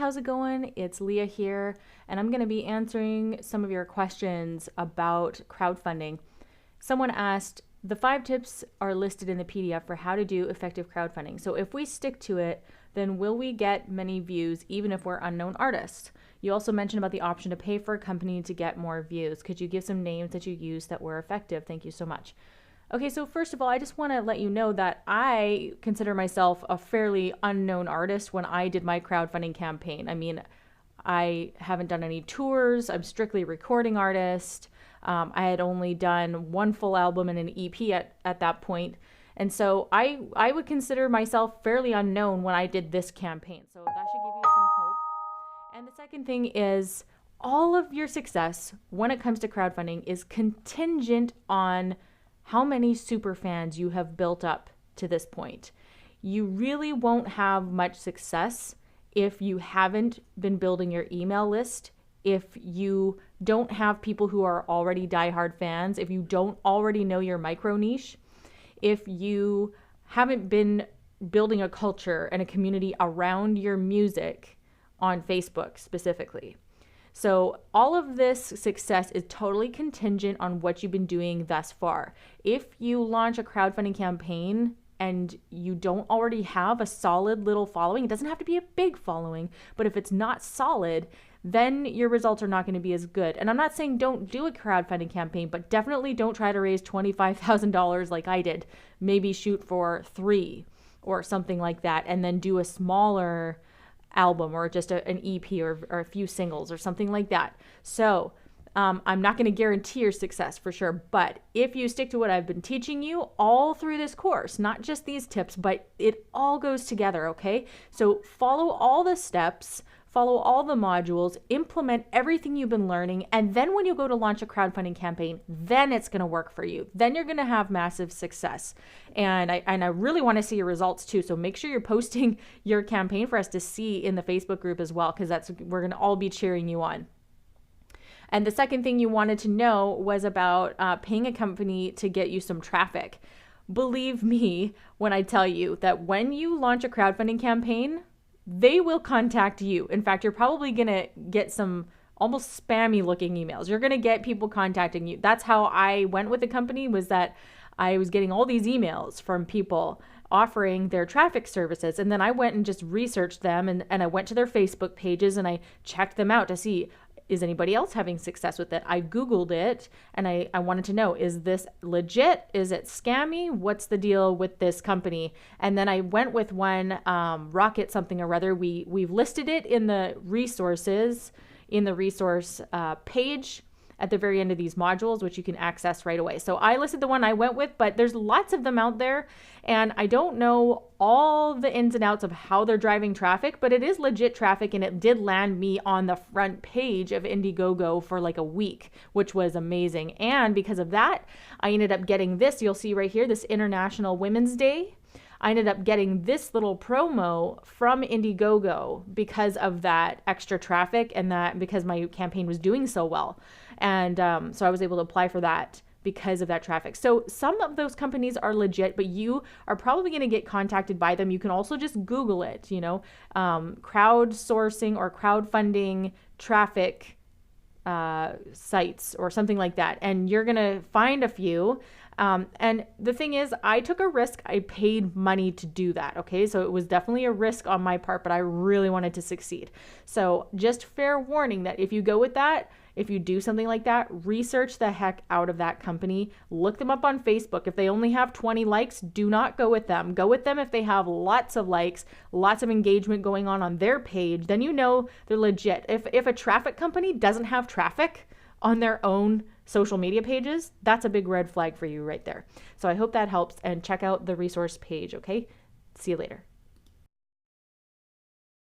how's it going? It's Leah here, and I'm going to be answering some of your questions about crowdfunding. Someone asked, the 5 tips are listed in the PDF for how to do effective crowdfunding. So if we stick to it, then will we get many views even if we're unknown artists? You also mentioned about the option to pay for a company to get more views. Could you give some names that you used that were effective? Thank you so much. Okay, so first of all, I just want to let you know that I consider myself a fairly unknown artist when I did my crowdfunding campaign. I mean, I haven't done any tours. I'm strictly a recording artist. I had only done 1 full album and an EP at that point. And so I would consider myself fairly unknown when I did this campaign. So that should give you some hope. And the second thing is all of your success when it comes to crowdfunding is contingent on how many super fans you have built up to this point. You really won't have much success if you haven't been building your email list, if you don't have people who are already diehard fans, if you don't already know your micro niche, if you haven't been building a culture and a community around your music on Facebook specifically. So all of this success is totally contingent on what you've been doing thus far. If you launch a crowdfunding campaign and you don't already have a solid little following, it doesn't have to be a big following, but if it's not solid, then your results are not going to be as good. And I'm not saying don't do a crowdfunding campaign, but definitely don't try to raise $25,000 like I did. Maybe shoot for 3 or something like that, and then do a smaller album or just an EP or a few singles or something like that. So I'm not going to guarantee your success for sure, but if you stick to what I've been teaching you all through this course, not just these tips, but it all goes together, okay? So follow all the steps, follow all the modules, implement everything you've been learning, and then when you go to launch a crowdfunding campaign, then it's going to work for you. Then you're going to have massive success. And I really want to see your results too. So make sure you're posting your campaign for us to see in the Facebook group as well, because we're going to all be cheering you on. And the second thing you wanted to know was about paying a company to get you some traffic. Believe me when I tell you that when you launch a crowdfunding campaign, they will contact you. In fact, you're probably going to get some almost spammy looking emails. You're going to get people contacting you. That's how I went with the company, was that I was getting all these emails from people offering their traffic services. And then I went and just researched them and I went to their Facebook pages and I checked them out to see, is anybody else having success with it? I Googled it and I wanted to know, is this legit? Is it scammy? What's the deal with this company? And then I went with one, Rocket something or other. We've listed it in the resources, in the resource page at the very end of these modules, which you can access right away. So I listed the one I went with, but there's lots of them out there. And I don't know all the ins and outs of how they're driving traffic, but it is legit traffic. And it did land me on the front page of Indiegogo for like a week, which was amazing. And because of that, I ended up getting this, you'll see right here, this International Women's Day. I ended up getting this little promo from Indiegogo because of that extra traffic and that because my campaign was doing so well. And so I was able to apply for that because of that traffic. So some of those companies are legit, but you are probably going to get contacted by them. You can also just Google it, crowdsourcing or crowdfunding traffic sites or something like that. And you're going to find a few. And the thing is, I took a risk. I paid money to do that. Okay. So it was definitely a risk on my part, but I really wanted to succeed. So just fair warning that if you go with that, if you do something like that, research the heck out of that company. Look them up on Facebook. If they only have 20 likes, do not go with them. Go with them if they have lots of likes, lots of engagement going on their page. Then you know they're legit. If a traffic company doesn't have traffic on their own social media pages, that's a big red flag for you right there. So I hope that helps, and check out the resource page, okay? See you later.